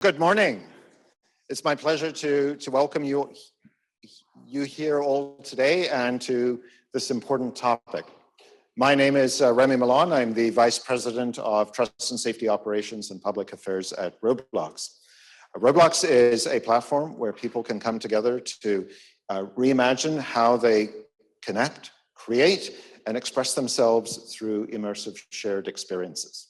Good morning. It's my pleasure to welcome you here all today and to this important topic. My name is Remy Milan. I'm the Vice President of Trust and Safety Operations and Public Affairs at Roblox. Roblox is a platform where people can come together to reimagine how they connect, create, and express themselves through immersive shared experiences.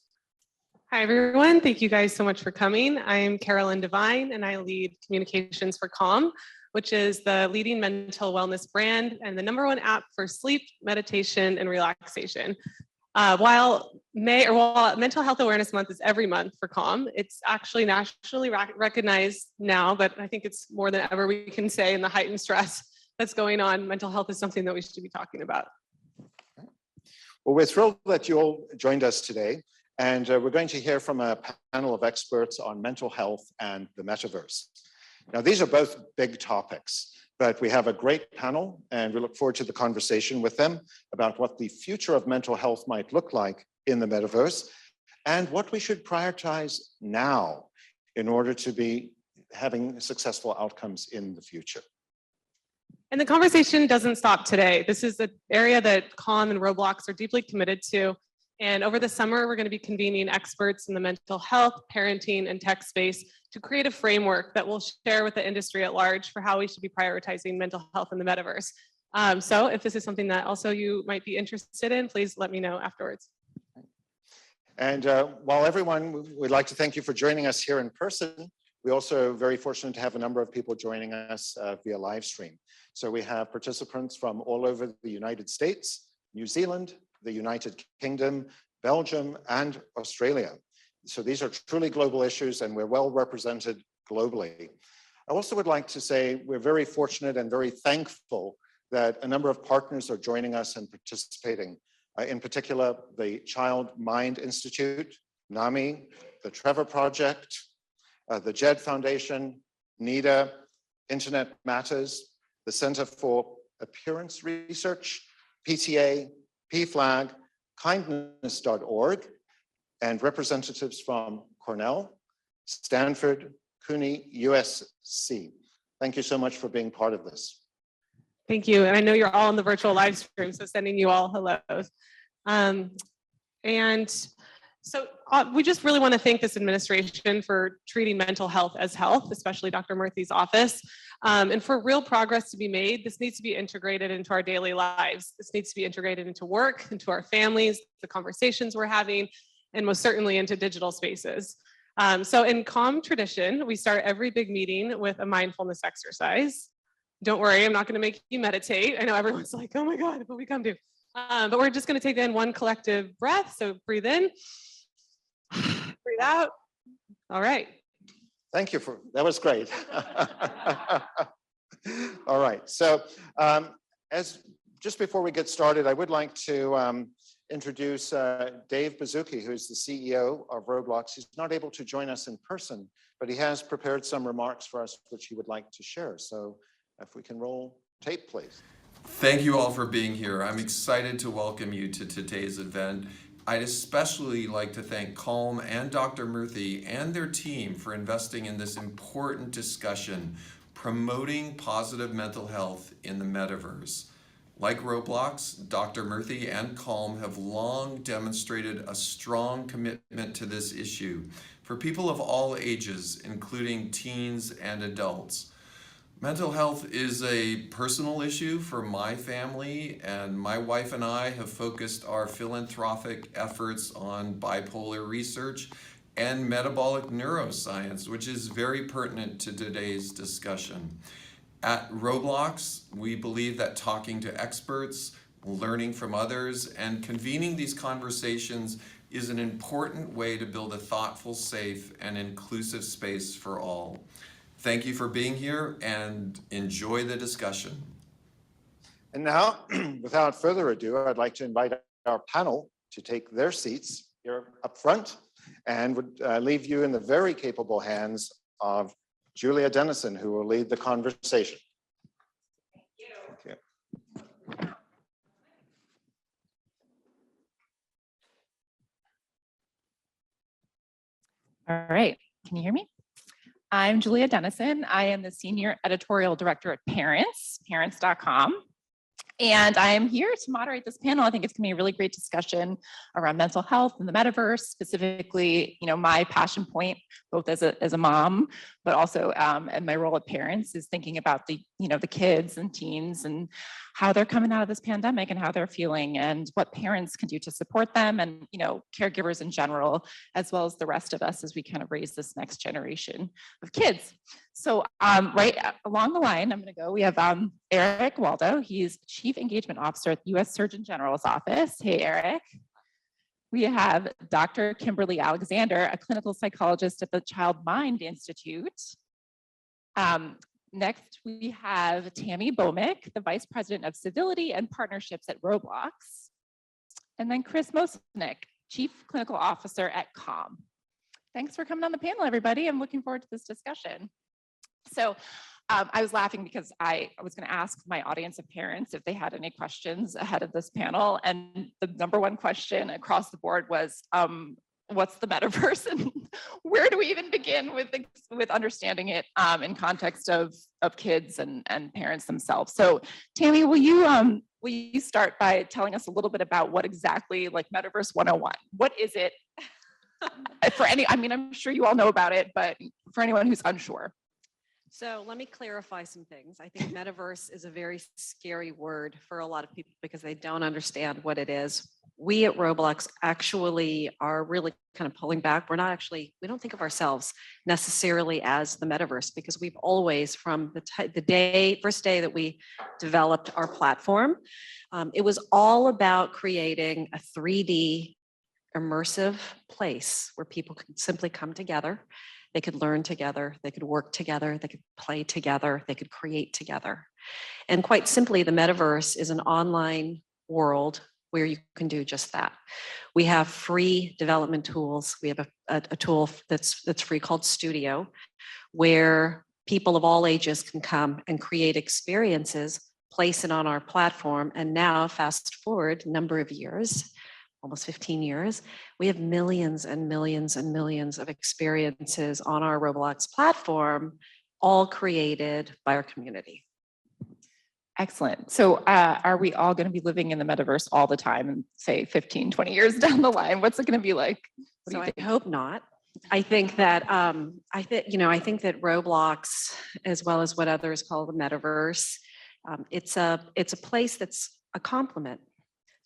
Hi, everyone. Thank you guys so much for coming. I'm Carolyn Devine, and I lead communications for Calm, which is the leading mental wellness brand and the #1 app for sleep, meditation, and relaxation. While Mental Health Awareness Month is every month for Calm, it's actually nationally recognized now, but I think it's more than ever we can say in the heightened stress that's going on. Mental health is something that we should be talking about. Well, we're thrilled that you all joined us today. And we're going to hear from a panel of experts on mental health and the metaverse. Now, these are both big topics, but we have a great panel and we look forward to the conversation with them about what the future of mental health might look like in the metaverse and what we should prioritize now in order to be having successful outcomes in the future. And the conversation doesn't stop today. This is an area that Calm and Roblox are deeply committed to. And over the summer, we're going to be convening experts in the mental health, parenting, and tech space to create a framework that we'll share with the industry at large for how we should be prioritizing mental health in the metaverse. So if this is something that also you might be interested in, please let me know afterwards. And while everyone, we'd like to thank you for joining us here in person. We're also very fortunate to have a number of people joining us via live stream. So we have participants from all over the United States, New Zealand, the United Kingdom, Belgium, and Australia. So these are truly global issues and we're well represented globally. I also would like to say we're very fortunate and very thankful that a number of partners are joining us and participating. In particular, the Child Mind Institute, NAMI, the Trevor Project, the JED Foundation, NIDA, Internet Matters, the Center for Appearance Research, PTA, PFLAG, kindness.org, and representatives from Cornell, Stanford, CUNY, USC. Thank you so much for being part of this. Thank you. And I know you're all on the virtual live stream, so sending you all hellos. So we just really want to thank this administration for treating mental health as health, especially Dr. Murthy's office. And for real progress to be made, this needs to be integrated into our daily lives. This needs to be integrated into work, into our families, the conversations we're having, and most certainly into digital spaces. So in Calm tradition, we start every big meeting with a mindfulness exercise. Don't worry, I'm not going to make you meditate. I know everyone's like, oh my God, what we come to. But we're just going to take in one collective breath. So breathe in, breathe out. All right. Thank you that was great. All right, so just before we get started, I would like to introduce Dave Baszucki, who's the CEO of Roblox. He's not able to join us in person, but he has prepared some remarks for us, which he would like to share. So if we can roll tape, please. Thank you all for being here. I'm excited to welcome you to today's event. I'd especially like to thank Calm and Dr. Murthy and their team for investing in this important discussion, promoting positive mental health in the metaverse. Like Roblox, Dr. Murthy and Calm have long demonstrated a strong commitment to this issue for people of all ages, including teens and adults. Mental health is a personal issue for my family, and my wife and I have focused our philanthropic efforts on bipolar research and metabolic neuroscience, which is very pertinent to today's discussion. At Roblox, we believe that talking to experts, learning from others, and convening these conversations is an important way to build a thoughtful, safe, and inclusive space for all. Thank you for being here and enjoy the discussion. And now, without further ado, I'd like to invite our panel to take their seats here up front and would leave you in the very capable hands of Julia Dennison, who will lead the conversation. Thank you. All right, can you hear me? I'm Julia Dennison. I am the Senior Editorial Director at Panelists.com. And I am here to moderate this panel. I think it's going to be a really great discussion around mental health and the metaverse, specifically, my passion point, both as a mom, but also and my role at Parents is thinking about the kids and teens and how they're coming out of this pandemic and how they're feeling and what parents can do to support them and, caregivers in general, as well as the rest of us as we kind of raise this next generation of kids. So right along the line, I'm going to go. We have Eric Waldo. He's Chief Engagement Officer at the U.S. Surgeon General's office. Hey, Eric. We have Dr. Kimberly Alexander, a clinical psychologist at the Child Mind Institute. Next, we have Tami Bhaumik, the Vice President of Civility and Partnerships at Roblox. And then Chris Mosunic, Chief Clinical Officer at Calm. Thanks for coming on the panel, everybody. I'm looking forward to this discussion. So I was laughing because I was going to ask my audience of parents if they had any questions ahead of this panel. And the number one question across the board was, what's the metaverse and where do we even begin with understanding it in context of kids and parents themselves? So Tami, will you start by telling us a little bit about what exactly like Metaverse 101? What is it? I'm sure you all know about it, but for anyone who's unsure. So let me clarify some things. I think metaverse is a very scary word for a lot of people because they don't understand what it is. We at Roblox actually are really kind of pulling back. We don't think of ourselves necessarily as the metaverse because we've always, from the first day that we developed our platform, it was all about creating a 3D immersive place where people could simply come together. They could learn together, they could work together, they could play together, they could create together. And quite simply, the metaverse is an online world where you can do just that. We have free development tools. We have a tool that's free called Studio, where people of all ages can come and create experiences, place it on our platform, and now fast forward a number of years, almost 15 years, we have millions and millions and millions of experiences on our Roblox platform, all created by our community. Excellent. So are we all going to be living in the metaverse all the time and say 15, 20 years down the line? What's it going to be like? So I hope not. I think that I think that Roblox, as well as what others call the metaverse, it's a place that's a complement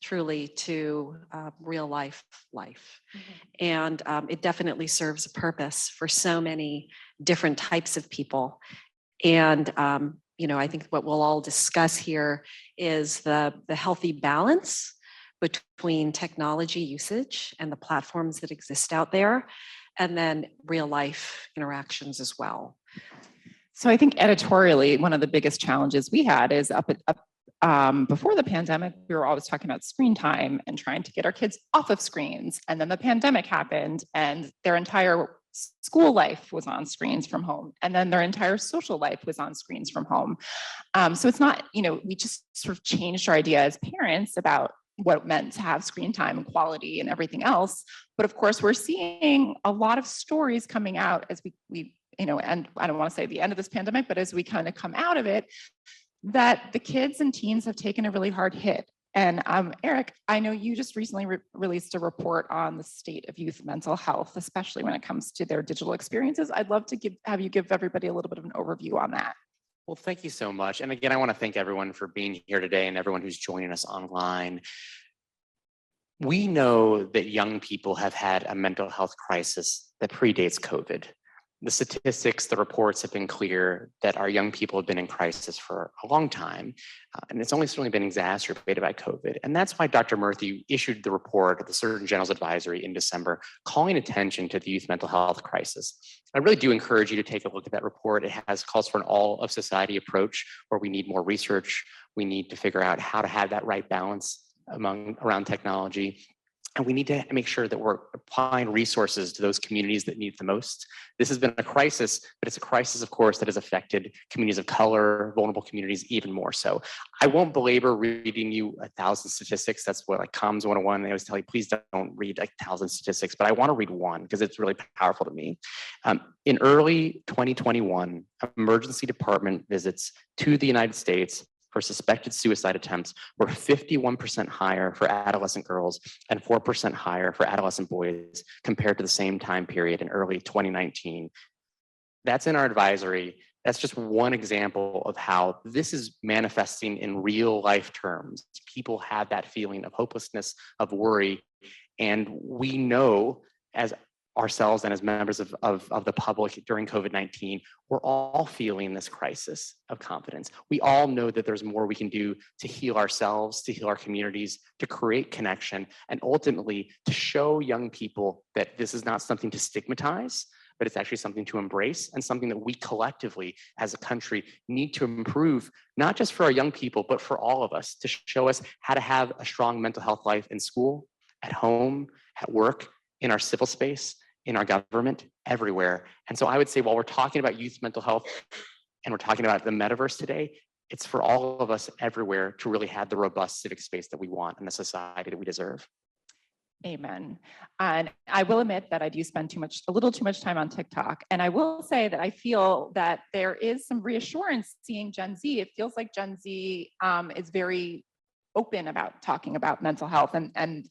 truly to real life. Mm-hmm. And it definitely serves a purpose for so many different types of people. And, I think what we'll all discuss here is the healthy balance between technology usage and the platforms that exist out there, and then real life interactions as well. So I think editorially, one of the biggest challenges we had is before the pandemic, we were always talking about screen time and trying to get our kids off of screens. And then the pandemic happened and their entire school life was on screens from home. And then their entire social life was on screens from home. So it's not, we just sort of changed our idea as parents about what it meant to have screen time and quality and everything else. But of course, we're seeing a lot of stories coming out as we and I don't want to say the end of this pandemic, but as we kind of come out of it, that the kids and teens have taken a really hard hit. And Eric, I know you just recently released a report on the state of youth mental health, especially when it comes to their digital experiences. I'd love to have you give everybody a little bit of an overview on that. Well, thank you so much. And again, I want to thank everyone for being here today and everyone who's joining us online. We know that young people have had a mental health crisis that predates COVID. The statistics, the reports have been clear that our young people have been in crisis for a long time, and it's only certainly been exacerbated by COVID. And that's why Dr. Murthy issued the report of the Surgeon General's advisory in December, calling attention to the youth mental health crisis. I really do encourage you to take a look at that report. It calls for an all of society approach where we need more research. We need to figure out how to have that right balance around technology. And we need to make sure that we're applying resources to those communities that need it the most. This has been a crisis, but it's a crisis, of course, that has affected communities of color, vulnerable communities even more so. I won't belabor reading you 1,000 statistics. That's what like Comms 101, they always tell you, please don't read like 1,000 statistics, but I want to read one because it's really powerful to me. In early 2021, emergency department visits to the United States for suspected suicide attempts were 51% higher for adolescent girls and 4% higher for adolescent boys compared to the same time period in early 2019. That's in our advisory. That's just one example of how this is manifesting in real life terms. People have that feeling of hopelessness, of worry, and we know as ourselves and as members of the public during COVID-19, we're all feeling this crisis of confidence. We all know that there's more we can do to heal ourselves, to heal our communities, to create connection, and ultimately to show young people that this is not something to stigmatize, but it's actually something to embrace and something that we collectively as a country need to improve, not just for our young people, but for all of us, to show us how to have a strong mental health life in school, at home, at work, in our civil space, in our government, everywhere. And so I would say while we're talking about youth mental health and we're talking about the metaverse today, it's for all of us everywhere to really have the robust civic space that we want in the society that we deserve. Amen. And I will admit that I do spend a little too much time on TikTok. And I will say that I feel that there is some reassurance seeing Gen Z. It feels like Gen Z is very open about talking about mental health and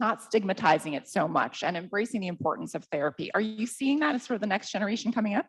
not stigmatizing it so much and embracing the importance of therapy. Are you seeing that as sort of the next generation coming up?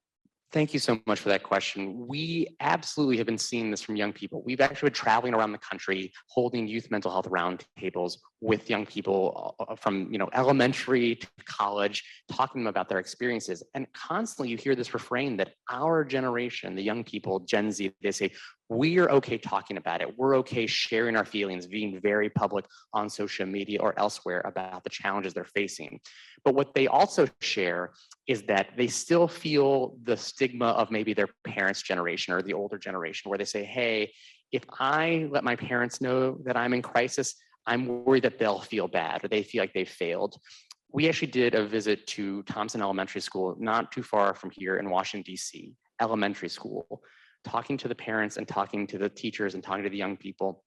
Thank you so much for that question. We absolutely have been seeing this from young people. We've actually been traveling around the country holding youth mental health roundtables with young people from elementary to college, talking to them about their experiences. And constantly you hear this refrain that our generation, the young people, Gen Z, they say, we're okay talking about it. We're okay sharing our feelings, being very public on social media or elsewhere about the challenges they're facing. But what they also share is that they still feel the stigma of maybe their parents' generation or the older generation, where they say, hey, if I let my parents know that I'm in crisis, I'm worried that they'll feel bad or they feel like they've failed. We actually did a visit to Thompson Elementary School, not too far from here in Washington, D.C., elementary school, talking to the parents and talking to the teachers and talking to the young people.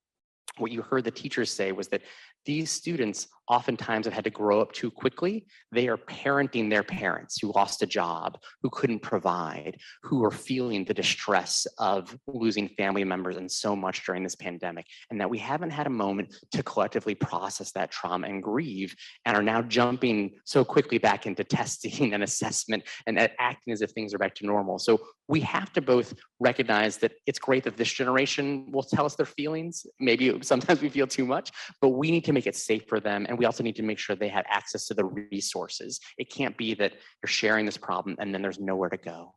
What you heard the teachers say was that these students oftentimes have had to grow up too quickly. They are parenting their parents who lost a job, who couldn't provide, who are feeling the distress of losing family members and so much during this pandemic, and that we haven't had a moment to collectively process that trauma and grieve, and are now jumping so quickly back into testing and assessment and acting as if things are back to normal. So we have to both recognize that it's great that this generation will tell us their feelings. Maybe sometimes we feel too much, but we need to make it safe for them. And we also need to make sure they have access to the resources. It can't be that you're sharing this problem and then there's nowhere to go.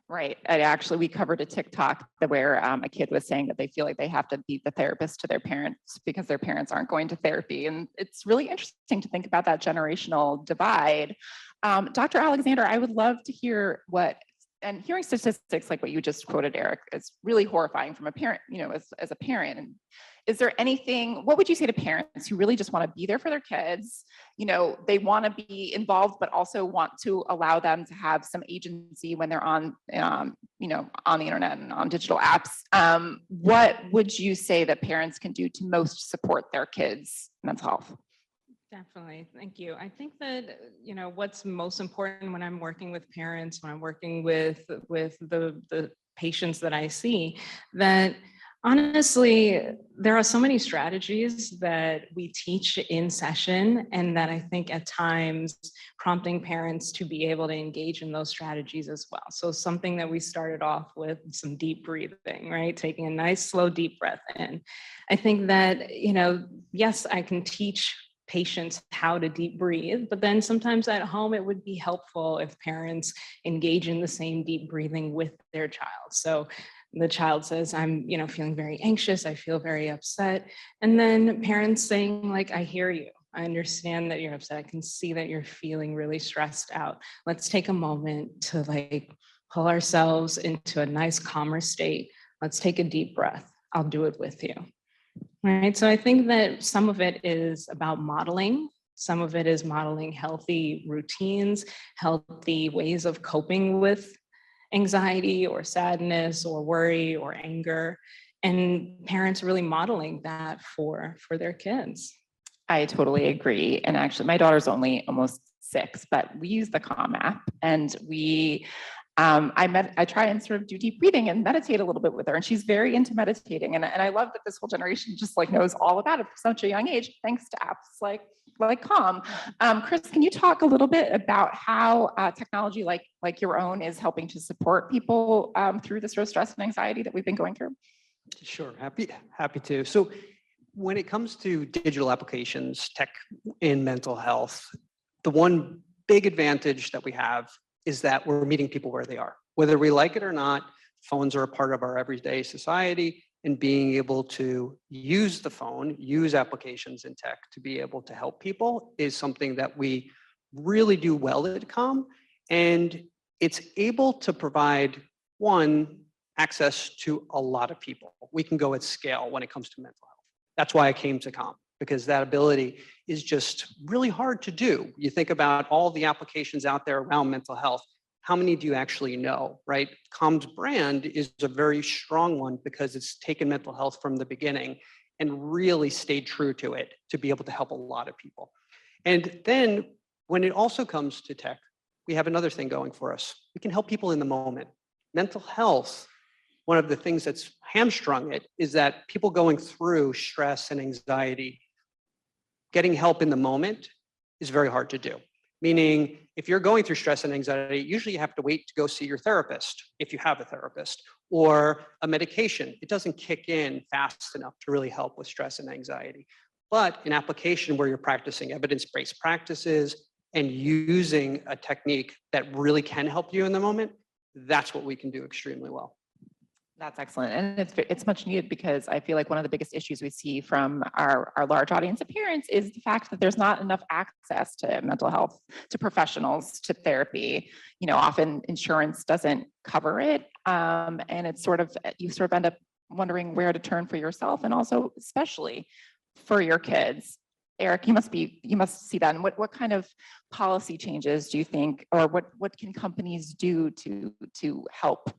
Right. And actually, we covered a TikTok where a kid was saying that they feel like they have to be the therapist to their parents because their parents aren't going to therapy. And it's really interesting to think about that generational divide. Dr. Alexander, I would love to hear and hearing statistics like what you just quoted, Eric, is really horrifying from a parent, as a parent. And is there anything, what would you say to parents who really just want to be there for their kids? They want to be involved, but also want to allow them to have some agency when they're on the internet and on digital apps. What would you say that parents can do to most support their kids' mental health? Definitely. Thank you. I think that, what's most important when I'm working with parents, when I'm working with the patients that I see, that honestly, there are so many strategies that we teach in session, and that I think at times prompting parents to be able to engage in those strategies as well. So something that we started off with, some deep breathing, right? Taking a nice, slow, deep breath in. I think that, yes, I can teach patients how to deep breathe, but then sometimes at home it would be helpful if parents engage in the same deep breathing with their child. So the child says, I'm feeling very anxious, I feel very upset, and then parents saying like, I hear you, I understand that you're upset, I can see that you're feeling really stressed out. Let's take a moment to pull ourselves into a nice calmer state. Let's take a deep breath. I'll do it with you. Right. So I think that some of it is about modeling Some of it is modeling healthy routines, healthy ways of coping with anxiety or sadness or worry or anger, and parents really modeling that for their kids. I totally agree. And actually, my daughter's only almost 6, but we use the Calm app, and I try and sort of do deep breathing and meditate a little bit with her, and she's very into meditating. And I love that this whole generation just like knows all about it from such a young age, thanks to apps like Calm. Chris, can you talk a little bit about how technology like your own is helping to support people through the sort of stress and anxiety that we've been going through? Sure, happy to. So when it comes to digital applications, tech in mental health, the one big advantage that we have is that we're meeting people where they are. Whether we like it or not, phones are a part of our everyday society, and being able to use the phone, use applications in tech to be able to help people is something that we really do well at Calm. And it's able to provide, one, access to a lot of people. We can go at scale when it comes to mental health. That's why I came to Calm, because that ability is just really hard to do. You think about all the applications out there around mental health, how many do you actually know, right? Calm's brand is a very strong one because it's taken mental health from the beginning and really stayed true to it to be able to help a lot of people. And then when it also comes to tech, we have another thing going for us. We can help people in the moment. Mental health, one of the things that's hamstrung it is that people going through stress and anxiety, getting help in the moment is very hard to do. Meaning, if you're going through stress and anxiety, usually you have to wait to go see your therapist, if you have a therapist, or a medication. It doesn't kick in fast enough to really help with stress and anxiety. But an application where you're practicing evidence-based practices and using a technique that really can help you in the moment, that's what we can do extremely well. That's excellent. And it's much needed, because I feel like one of the biggest issues we see from our large audience of parents is the fact that there's not enough access to mental health, to professionals, to therapy. You know, often insurance doesn't cover it. And it's you sort of end up wondering where to turn for yourself, and also especially for your kids. Eric, you must see that. And what kind of policy changes do you think, or what can companies do to help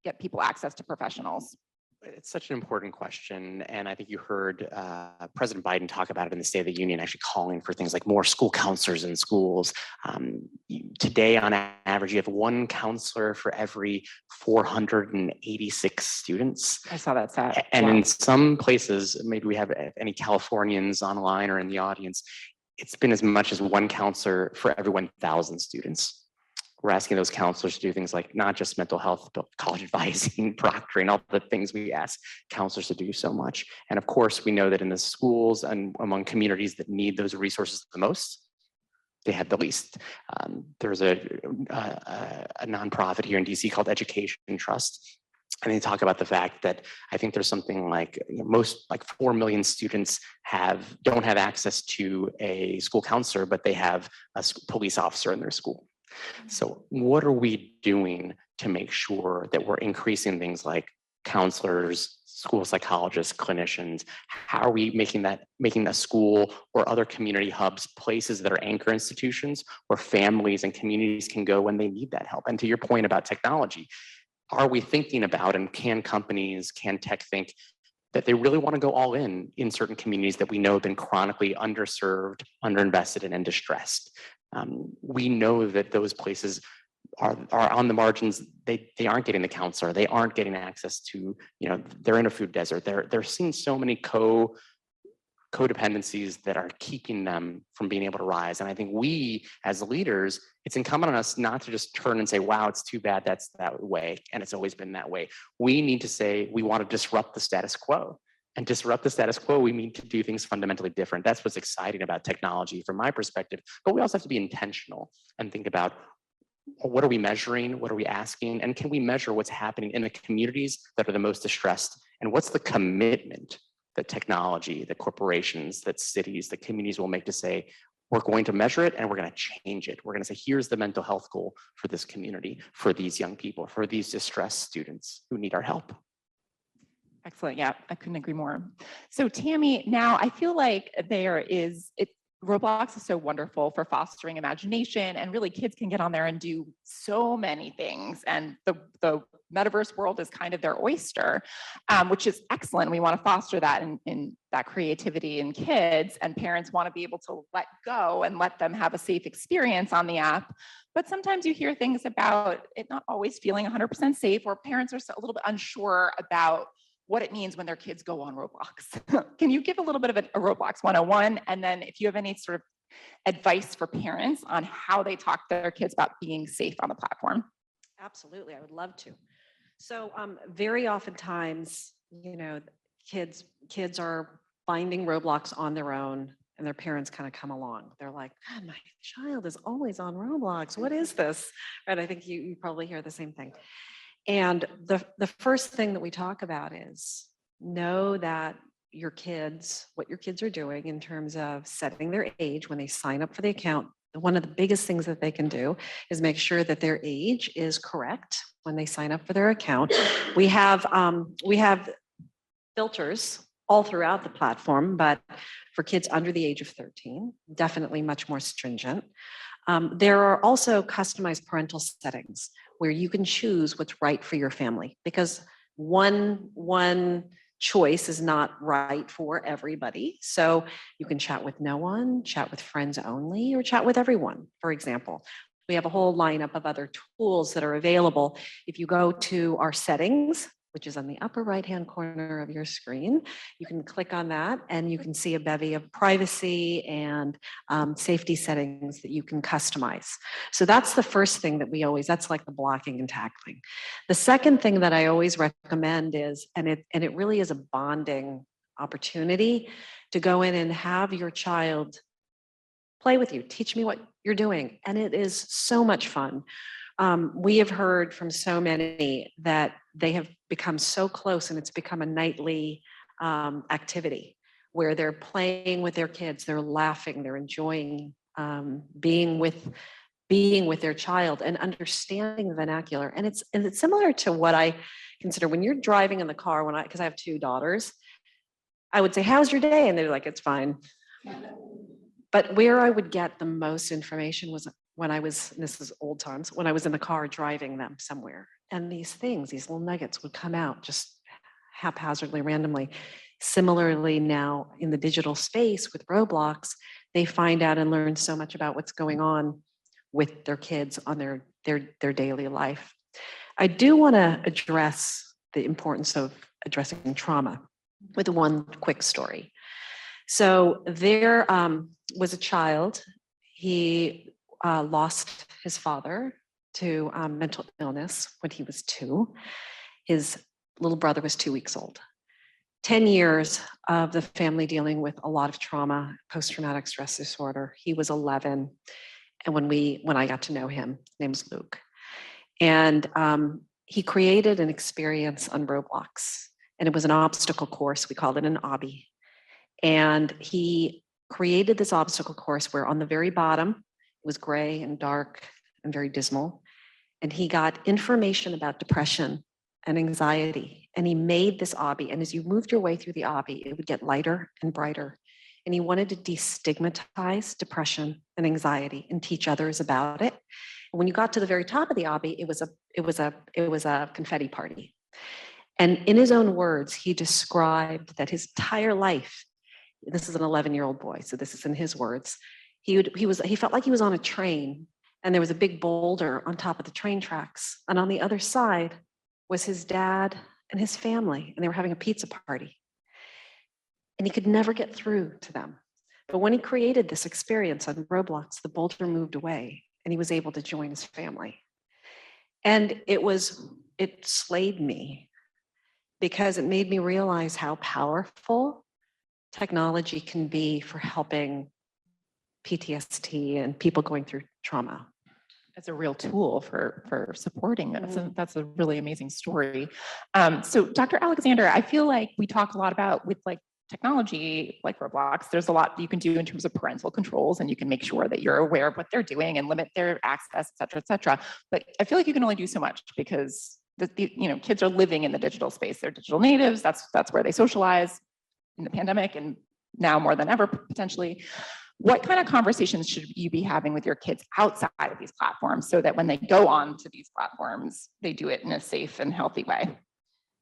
get people access to professionals? It's such an important question. And I think you heard President Biden talk about it in the State of the Union, actually calling for things like more school counselors in schools. Today, on average, you have one counselor for every 486 students. I saw that stat. And Wow. in some places, maybe we have any Californians online or in the audience, it's been as much as one counselor for every 1,000 students. We're asking those counselors to do things like not just mental health, but college advising, proctoring, all the things we ask counselors to do so much. And of course, we know that in the schools and among communities that need those resources the most, they have the least. There's a nonprofit here in DC called Education Trust. And they talk about the fact that I think there's something like 4 million students don't have access to a school counselor, but they have a police officer in their school. So what are we doing to make sure that we're increasing things like counselors, school psychologists, clinicians? How are we making a school or other community hubs places that are anchor institutions where families and communities can go when they need that help? And to your point about technology, are we thinking about, and can companies, can tech think that they really want to go all in certain communities that we know have been chronically underserved, underinvested, and distressed? We know that those places are on the margins. They aren't getting the counselor. They aren't getting access to, they're in a food desert. They're seeing so many codependencies that are keeping them from being able to rise. And I think we, as leaders, it's incumbent on us not to just turn and say, wow, it's too bad that's that way, and it's always been that way. We need to say, we want to disrupt the status quo. And disrupt the status quo, we need to do things fundamentally different. That's what's exciting about technology from my perspective. But we also have to be intentional and think about, what are we measuring? What are we asking? And can we measure what's happening in the communities that are the most distressed? And what's the commitment that technology, that corporations, that cities, that communities will make to say, we're going to measure it and we're going to change it. We're going to say, here's the mental health goal for this community, for these young people, for these distressed students who need our help. Excellent. Yeah, I couldn't agree more. So Tami, now I feel like Roblox is so wonderful for fostering imagination, and really kids can get on there and do so many things. And the metaverse world is kind of their oyster, which is excellent. We want to foster that in that creativity in kids, and parents want to be able to let go and let them have a safe experience on the app. But sometimes you hear things about it not always feeling 100% safe, or parents are a little bit unsure about what it means when their kids go on Roblox. Can you give a little bit of a Roblox 101? And then if you have any sort of advice for parents on how they talk to their kids about being safe on the platform? Absolutely, I would love to. So very oftentimes, you know, kids are finding Roblox on their own, and their parents kind of come along. They're like, "God, my child is always on Roblox. What is this?" Right? I think you probably hear the same thing. And the first thing that we talk about is know that your kids, what your kids are doing in terms of setting their age when they sign up for the account. One of the biggest things that they can do is make sure that their age is correct when they sign up for their account. We have filters all throughout the platform, but for kids under the age of 13, definitely much more stringent. There are also customized parental settings where you can choose what's right for your family, because one choice is not right for everybody. So you can chat with no one, chat with friends only, or chat with everyone, for example. We have a whole lineup of other tools that are available. If you go to our settings, which is on the upper right-hand corner of your screen, you can click on that and you can see a bevy of privacy and safety settings that you can customize. So that's the first thing that that's like the blocking and tackling. The second thing that I always recommend is, and it really is a bonding opportunity, to go in and have your child play with you, teach me what you're doing. And it is so much fun. We have heard from so many that they have become so close, and it's become a nightly activity where they're playing with their kids, they're laughing, they're enjoying being with their child and understanding the vernacular. And it's similar to what I consider when you're driving in the car, because I have two daughters, I would say, "How's your day?" And they're like, "It's fine." But where I would get the most information was when I was, and this is old times, when I was in the car driving them somewhere. And these little nuggets would come out just haphazardly, randomly. Similarly, now in the digital space with Roblox, they find out and learn so much about what's going on with their kids on their daily life. I do want to address the importance of addressing trauma with one quick story. So there was a child. He lost his father to mental illness when he was 2. His little brother was 2 weeks old. 10 years of the family dealing with a lot of trauma, post-traumatic stress disorder. He was 11. And when I got to know him, his name was Luke. And he created an experience on Roblox. And it was an obstacle course. We called it an obby. And he created this obstacle course where on the very bottom, it was gray and dark and very dismal. And he got information about depression and anxiety. And he made this obby. And as you moved your way through the obby, it would get lighter and brighter. And he wanted to destigmatize depression and anxiety and teach others about it. And when you got to the very top of the obby, it was a confetti party. And in his own words, he described that his entire life, this is an 11-year-old boy, so this is in his words, he felt like he was on a train, and there was a big boulder on top of the train tracks. And on the other side was his dad and his family, and they were having a pizza party. And he could never get through to them. But when he created this experience on Roblox, the boulder moved away, and he was able to join his family. And it slayed me, because it made me realize how powerful technology can be for helping PTSD and people going through trauma. As a real tool for supporting this. And that's a really amazing story. So Dr. Alexander, I feel like we talk a lot about with like technology like Roblox, there's a lot you can do in terms of parental controls, and you can make sure that you're aware of what they're doing and limit their access, et cetera, et cetera. But I feel like you can only do so much, because kids are living in the digital space. They're digital natives. That's where they socialize in the pandemic, and now more than ever potentially. what kind of conversations should you be having with your kids outside of these platforms so that when they go on to these platforms, they do it in a safe and healthy way?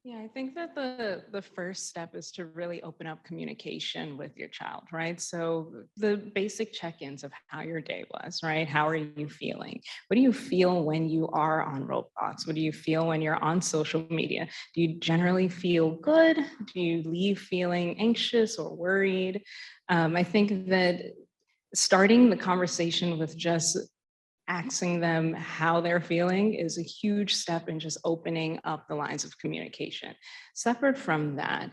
Yeah, I think that the first step is to really open up communication with your child, right? So the basic check-ins of how your day was, right? How are you feeling? What do you feel when you are on Roblox? What do you feel when you're on social media? Do you generally feel good? Do you leave feeling anxious or worried? I think that starting the conversation with just asking them how they're feeling is a huge step in just opening up the lines of communication. Separate from that,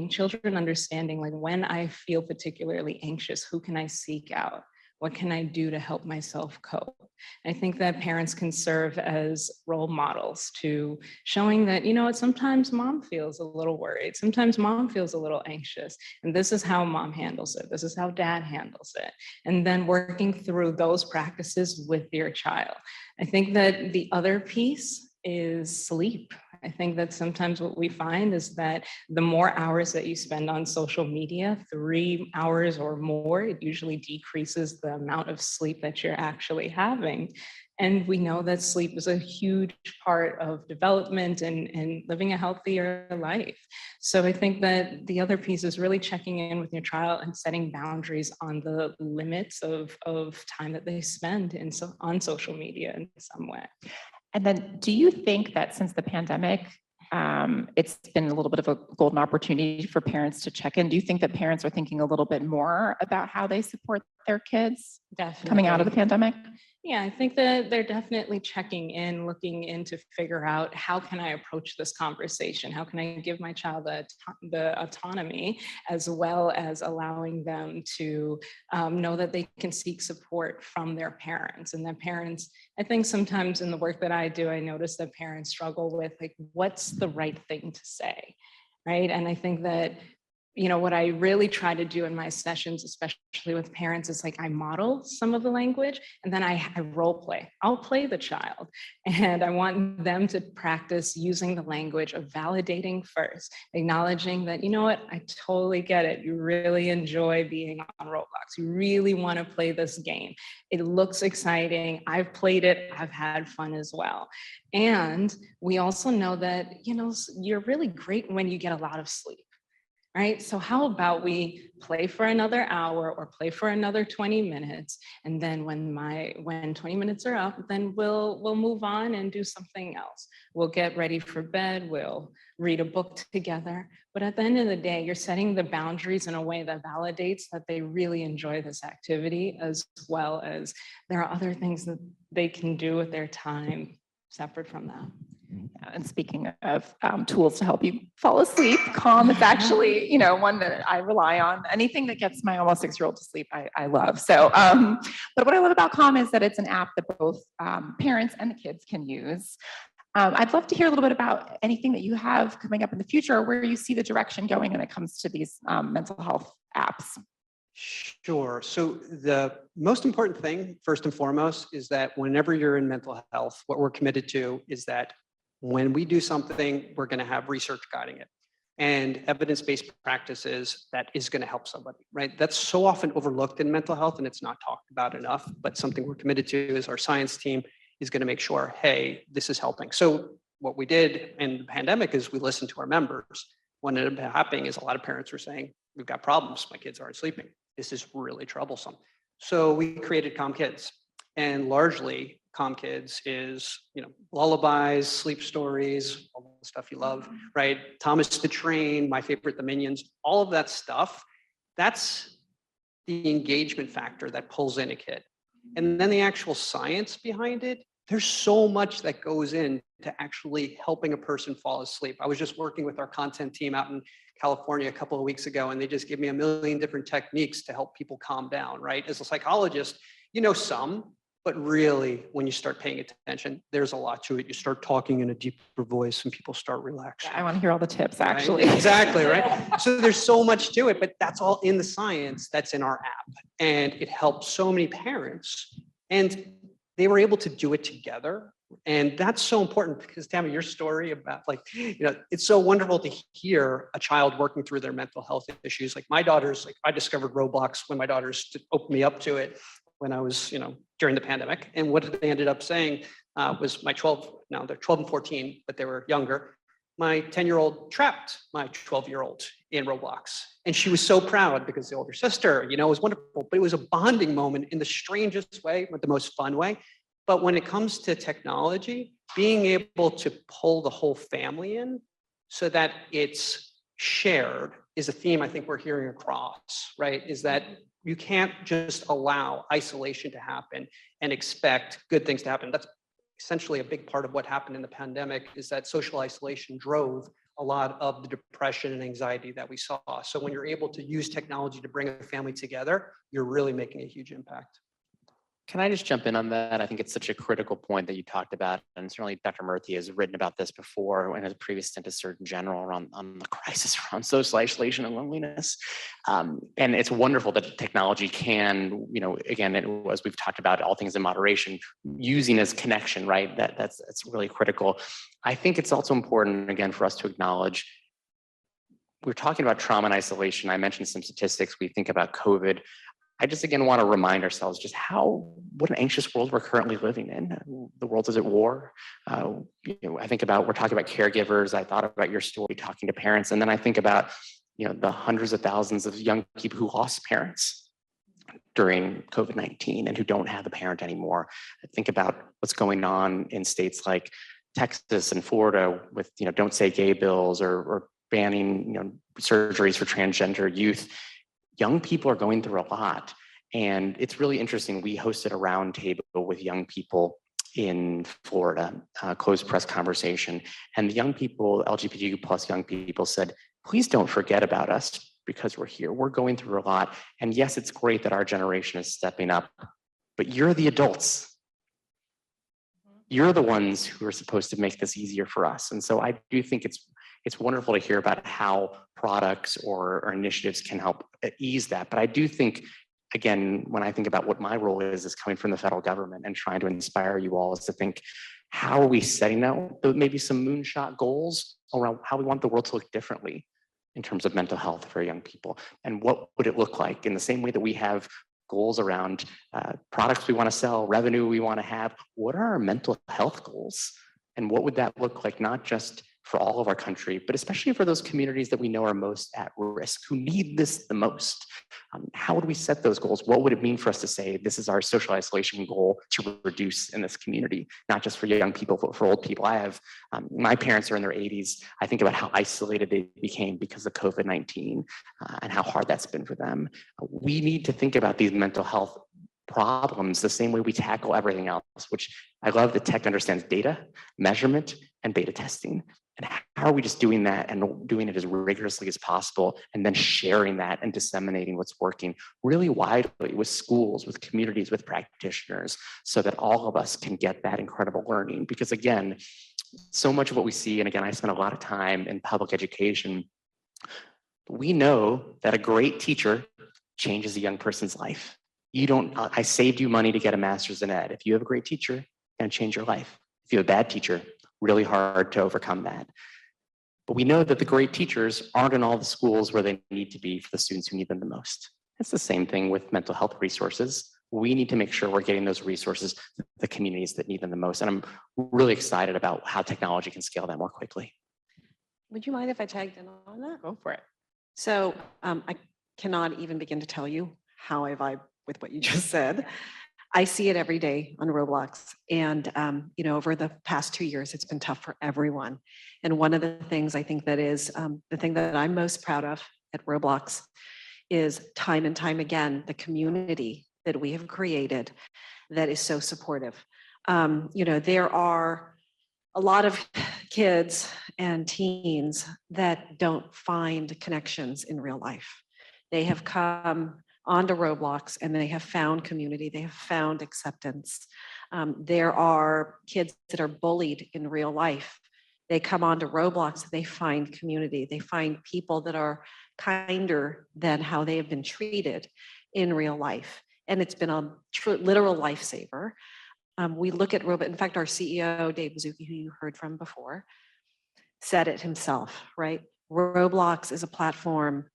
children understanding like when I feel particularly anxious, who can I seek out? What can I do to help myself cope? I think that parents can serve as role models to showing that, you know what, sometimes mom feels a little worried. Sometimes mom feels a little anxious. And this is how mom handles it. This is how dad handles it. And then working through those practices with your child. I think that the other piece is sleep. I think that sometimes what we find is that the more hours that you spend on social media, 3 hours or more, it usually decreases the amount of sleep that you're actually having. And we know that sleep is a huge part of development and living a healthier life. So I think that the other piece is really checking in with your child and setting boundaries on the limits of time that they spend on social media in some way. And then do you think that since the pandemic, it's been a little bit of a golden opportunity for parents to check in? Do you think that parents are thinking a little bit more about how they support their kids coming out of the pandemic? Yeah, I think that they're definitely checking in, looking in to figure out how can I approach this conversation? How can I give my child the autonomy as well as allowing them to know that they can seek support from their parents. And their parents, I think sometimes in the work that I do, I notice that parents struggle with like, what's the right thing to say, right? And I think that what I really try to do in my sessions, especially with parents, is like I model some of the language and then I role play. I'll play the child and I want them to practice using the language of validating first, acknowledging that, you know what, I totally get it. You really enjoy being on Roblox. You really want to play this game. It looks exciting. I've played it. I've had fun as well. And we also know that, you're really great when you get a lot of sleep. Right? So how about we play for another hour or play for another 20 minutes. And then when 20 minutes are up, then we'll move on and do something else. We'll get ready for bed. We'll read a book together. But at the end of the day, you're setting the boundaries in a way that validates that they really enjoy this activity, as well as there are other things that they can do with their time separate from that. And speaking of tools to help you fall asleep, Calm is actually, one that I rely on. Anything that gets my almost 6-year-old to sleep, I love. So, but what I love about Calm is that it's an app that both parents and the kids can use. I'd love to hear a little bit about anything that you have coming up in the future, or where you see the direction going when it comes to these mental health apps. Sure. So the most important thing, first and foremost, is that whenever you're in mental health, what we're committed to is that when we do something, we're going to have research guiding it and evidence-based practices that is going to help somebody, right? That's so often overlooked in mental health and it's not talked about enough, but something we're committed to is our science team is going to make sure, hey, this is helping. So what we did in the pandemic is we listened to our members. What ended up happening is a lot of parents were saying, we've got problems, my kids aren't sleeping. This is really troublesome. So we created Calm Kids, and largely Calm Kids is, lullabies, sleep stories, all the stuff you love, right? Thomas the Train, my favorite, the Minions, all of that stuff. That's the engagement factor that pulls in a kid. And then the actual science behind it, there's so much that goes in to actually helping a person fall asleep. I was just working with our content team out in California a couple of weeks ago, and they just gave me a million different techniques to help people calm down, right? As a psychologist, some, but really when you start paying attention, there's a lot to it. You start talking in a deeper voice and people start relaxing. I want to hear all the tips, actually. Right? Exactly, right? So there's so much to it, but that's all in the science that's in our app. And it helps so many parents. And they were able to do it together And that's so important because Tami, your story about it's so wonderful to hear a child working through their mental health issues. Like my daughters, I discovered Roblox when my daughters opened me up to it when I was, during the pandemic. And what they ended up saying was my 12, now they're 12 and 14, but they were younger. My 10-year-old trapped my 12-year-old in Roblox. And she was so proud because the older sister, it was wonderful, but it was a bonding moment in the strangest way, but the most fun way. But when it comes to technology, being able to pull the whole family in so that it's shared is a theme I think we're hearing across, right? Is that you can't just allow isolation to happen and expect good things to happen. That's essentially a big part of what happened in the pandemic, is that social isolation drove a lot of the depression and anxiety that we saw. So when you're able to use technology to bring a family together, you're really making a huge impact. Can I just jump in on that? I think it's such a critical point that you talked about, and certainly Dr. Murthy has written about this before in his previous stint as Surgeon General on the crisis around social isolation and loneliness. And it's wonderful that technology can, again, as we've talked about, all things in moderation, using as connection, right? That's really critical. I think it's also important, again, for us to acknowledge we're talking about trauma and isolation. I mentioned some statistics. We think about COVID. I just, again, want to remind ourselves just what an anxious world we're currently living in. The world is at war. I think about, we're talking about caregivers. I thought about your story, talking to parents. And then I think about, the hundreds of thousands of young people who lost parents during COVID-19 and who don't have a parent anymore. I think about what's going on in states like Texas and Florida with, don't say gay bills or banning, surgeries for transgender youth. Young people are going through a lot, and it's really interesting. We hosted a roundtable with young people in Florida, closed press conversation, and the young people, LGBTQ plus young people, said, please don't forget about us because we're here. We're going through a lot, and yes, it's great that our generation is stepping up, but you're the adults. You're the ones who are supposed to make this easier for us. And so I do think it's wonderful to hear about how products or initiatives can help ease that. But I do think, again, when I think about what my role is coming from the federal government and trying to inspire you all, is to think, how are we setting out maybe some moonshot goals around how we want the world to look differently in terms of mental health for young people? And what would it look like in the same way that we have goals around products we want to sell, revenue we want to have? What are our mental health goals? And what would that look like, not just for all of our country, but especially for those communities that we know are most at risk, who need this the most? How would we set those goals? What would it mean for us to say, this is our social isolation goal to reduce in this community, not just for young people, but for old people? I have, my parents are in their 80s. I think about how isolated they became because of COVID-19 and how hard that's been for them. We need to think about these mental health problems the same way we tackle everything else, which I love that tech understands data, measurement, and beta testing. And how are we just doing that and doing it as rigorously as possible, and then sharing that and disseminating what's working really widely with schools, with communities, with practitioners, so that all of us can get that incredible learning? Because again, so much of what we see, and again, I spent a lot of time in public education, we know that a great teacher changes a young person's life. I saved you money to get a master's in ed. If you have a great teacher, it's gonna change your life. If you have a bad teacher, really hard to overcome that. But we know that the great teachers aren't in all the schools where they need to be for the students who need them the most. It's the same thing with mental health resources. We need to make sure we're getting those resources to the communities that need them the most. And I'm really excited about how technology can scale that more quickly. Would you mind if I tagged in on that? Go for it. So I cannot even begin to tell you how I vibe with what you just said. I see it every day on Roblox. And, over the past 2 years, it's been tough for everyone. And one of the things I think that is the thing that I'm most proud of at Roblox is time and time again, the community that we have created that is so supportive. There are a lot of kids and teens that don't find connections in real life. They have come onto Roblox and they have found community, they have found acceptance. There are kids that are bullied in real life. They come onto Roblox, they find community, they find people that are kinder than how they have been treated in real life. And it's been a literal lifesaver. We look at Roblox. In fact, our CEO, Dave Zuki, who you heard from before, said it himself, right? Roblox is a platform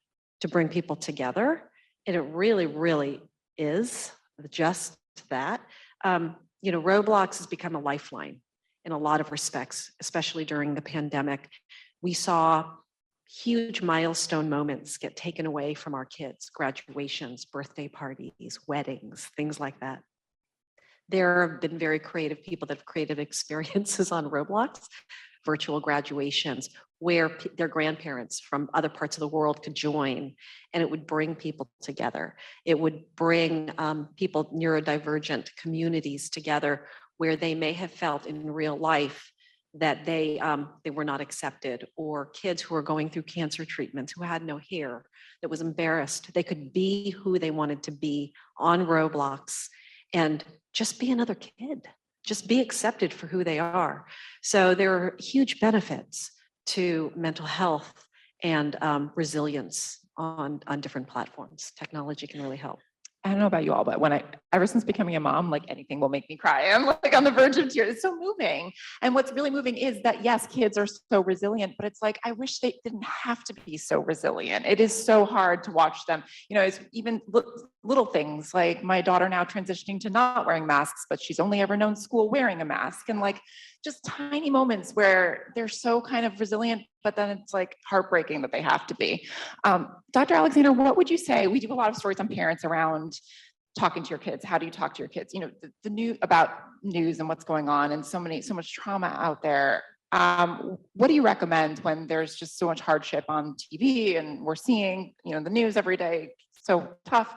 to bring people together. And it really, really is just that. Roblox has become a lifeline in a lot of respects, especially during the pandemic. We saw huge milestone moments get taken away from our kids, graduations, birthday parties, weddings, things like that. There have been very creative people that have created experiences on Roblox, virtual graduations, where their grandparents from other parts of the world could join, and it would bring people together. It would bring people, neurodivergent communities together, where they may have felt in real life that they were not accepted, or kids who were going through cancer treatments who had no hair, that was embarrassed. They could be who they wanted to be on Roblox and just be another kid, just be accepted for who they are. So there are huge benefits to mental health and resilience on different platforms. Technology can really help. I don't know about you all, but ever since becoming a mom, like anything will make me cry. I'm like on the verge of tears. It's so moving. And what's really moving is that, yes, kids are so resilient, but it's like, I wish they didn't have to be so resilient. It is so hard to watch them. It's even little things like my daughter now transitioning to not wearing masks, but she's only ever known school wearing a mask. And like just tiny moments where they're so kind of resilient, but then it's like heartbreaking that they have to be. Dr. Alexander, what would you say? We do a lot of stories on parents around talking to your kids. How do you talk to your kids? The new about news and what's going on, and so much trauma out there. What do you recommend when there's just so much hardship on TV and we're seeing, the news every day, so tough?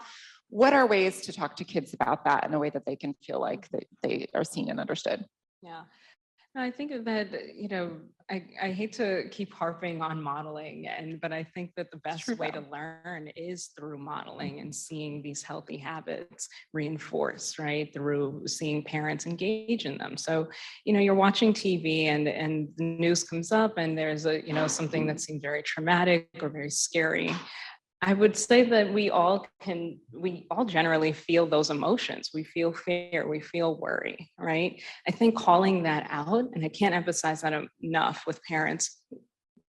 What are ways to talk to kids about that in a way that they can feel like they are seen and understood? Yeah. I think that, I hate to keep harping on modeling, but I think that the best way to learn is through modeling and seeing these healthy habits reinforced, right? Through seeing parents engage in them. So, you're watching TV and the news comes up and there's something that seems very traumatic or very scary. I would say that we all generally feel those emotions. We feel fear, we feel worry, right? I think calling that out, and I can't emphasize that enough with parents,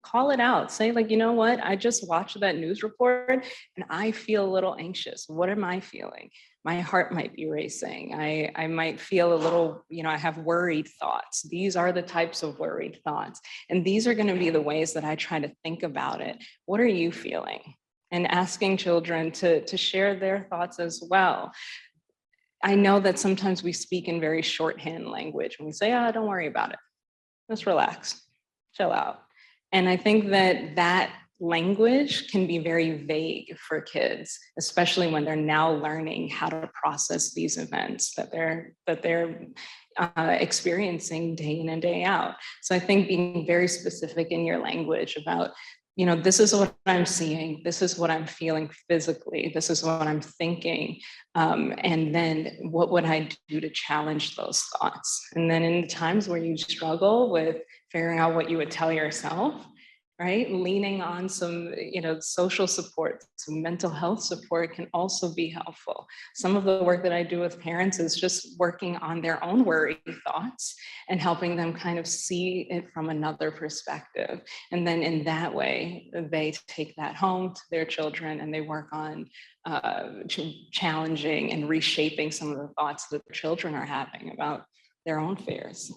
call it out. Say like, you know what? I just watched that news report and I feel a little anxious. What am I feeling? My heart might be racing. I might feel a little, I have worried thoughts. These are the types of worried thoughts. And these are going to be the ways that I try to think about it. What are you feeling? And asking children to share their thoughts as well. I know that sometimes we speak in very shorthand language and we say, don't worry about it. Just relax, chill out. And I think that language can be very vague for kids, especially when they're now learning how to process these events that they're experiencing day in and day out. So I think being very specific in your language about, this is what I'm seeing, this is what I'm feeling physically, this is what I'm thinking, and then what would I do to challenge those thoughts? And then in the times where you struggle with figuring out what you would tell yourself, right? Leaning on some, social support, some mental health support can also be helpful. Some of the work that I do with parents is just working on their own worry thoughts and helping them kind of see it from another perspective. And then in that way, they take that home to their children and they work on challenging and reshaping some of the thoughts that the children are having about their own fears.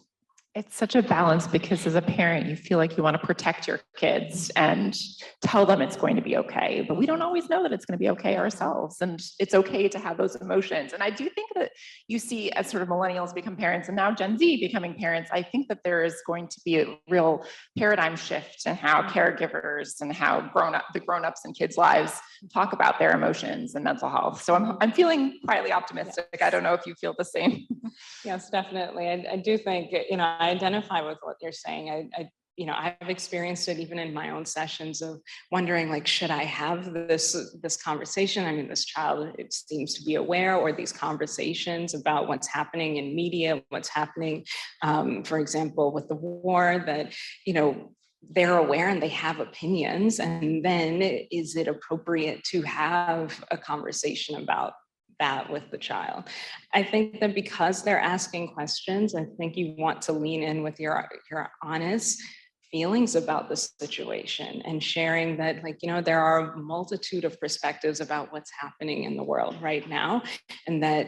It's such a balance because as a parent, you feel like you want to protect your kids and tell them it's going to be okay, but we don't always know that it's going to be okay ourselves. And it's okay to have those emotions. And I do think that you see as sort of millennials become parents and now Gen Z becoming parents, I think that there is going to be a real paradigm shift in how caregivers and how the grown-ups in kids' lives talk about their emotions and mental health. So I'm feeling quietly optimistic. Yes. I don't know if you feel the same. Yes, definitely. I do think, I identify with what you're saying. I've experienced it even in my own sessions of wondering, like, should I have this conversation? I mean, this child, it seems to be aware, or these conversations about what's happening in media, what's happening, for example, with the war, that, they're aware and they have opinions. And then is it appropriate to have a conversation about that with the child. I think that because they're asking questions, I think you want to lean in with your honest feelings about the situation and sharing that, like, you know, there are a multitude of perspectives about what's happening in the world right now, and that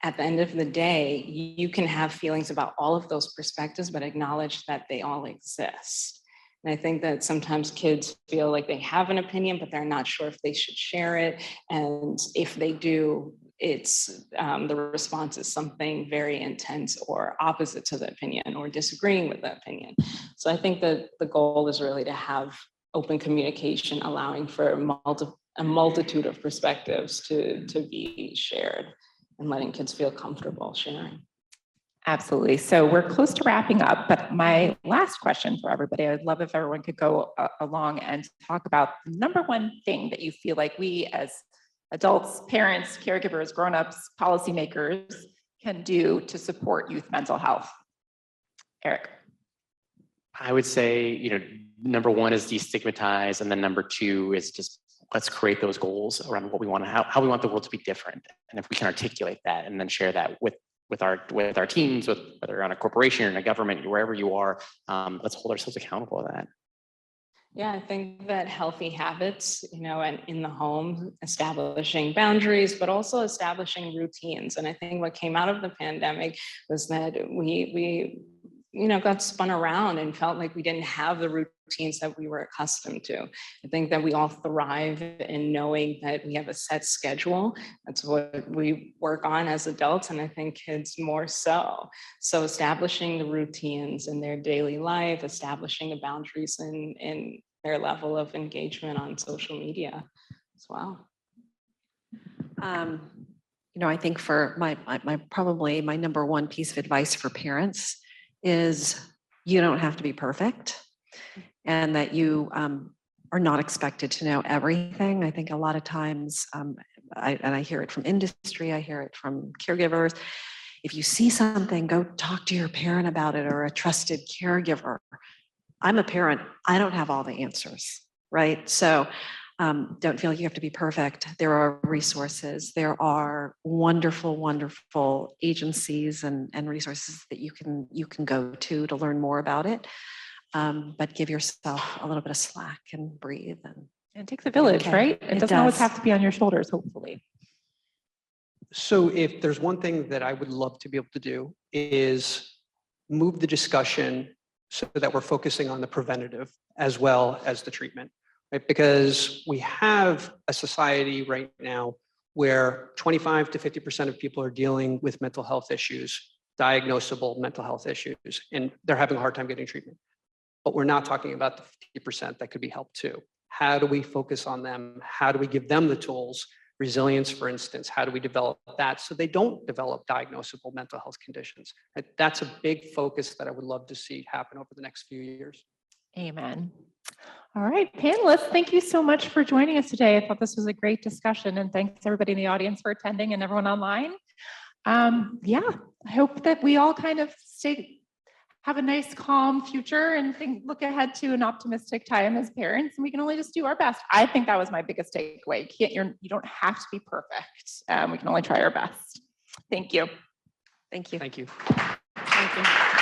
at the end of the day, you can have feelings about all of those perspectives, but acknowledge that they all exist. And I think that sometimes kids feel like they have an opinion, but they're not sure if they should share it. And if they do, it's the response is something very intense or opposite to the opinion or disagreeing with the opinion. So I think that the goal is really to have open communication, allowing for a multitude of perspectives to be shared and letting kids feel comfortable sharing. Absolutely. So we're close to wrapping up, but my last question for everybody, I'd love if everyone could go along and talk about the number one thing that you feel like we as adults, parents, caregivers, grown-ups, policymakers can do to support youth mental health. Eric. I would say, you know, number one is destigmatize, and then number two is just let's create those goals around what we want to, how we want the world to be different. And if we can articulate that and then share that with our teams, with whether on a corporation or in a government, wherever you are, let's hold ourselves accountable to that. Yeah, I think that healthy habits, you know, and in the home, establishing boundaries, but also establishing routines. And I think what came out of the pandemic was that we you know, got spun around and felt like we didn't have the routines that we were accustomed to. I think that we all thrive in knowing that we have a set schedule. That's what we work on as adults, and I think kids more so. So establishing the routines in their daily life, establishing the boundaries in their level of engagement on social media as well. You know, I think for my probably my number one piece of advice for parents is you don't have to be perfect, and that you are not expected to know everything. I think a lot of times, I hear it from industry, I hear it from caregivers. If you see something, go talk to your parent about it or a trusted caregiver. I'm a parent, I don't have all the answers, right? So don't feel like you have to be perfect. There are resources. There are wonderful, wonderful agencies and resources that you can go to learn more about it. But give yourself a little bit of slack and breathe. And it takes a village, okay. right? It doesn't always have to be on your shoulders, hopefully. So if there's one thing that I would love to be able to do is move the discussion so that we're focusing on the preventative as well as the treatment. Right? Because we have a society right now where 25 to 50% of people are dealing with mental health issues, diagnosable mental health issues, and they're having a hard time getting treatment. But we're not talking about the 50% that could be helped too. How do we focus on them? How do we give them the tools? Resilience, for instance, how do we develop that so they don't develop diagnosable mental health conditions? That's a big focus that I would love to see happen over the next few years. Amen. All right, panelists, thank you so much for joining us today. I thought this was a great discussion, and thanks everybody in the audience for attending and everyone online. Yeah, I hope that we all kind of have a nice, calm future and look ahead to an optimistic time as parents, and we can only just do our best. I think that was my biggest takeaway. You don't have to be perfect. We can only try our best. Thank you. thank you. Thank you. Thank you.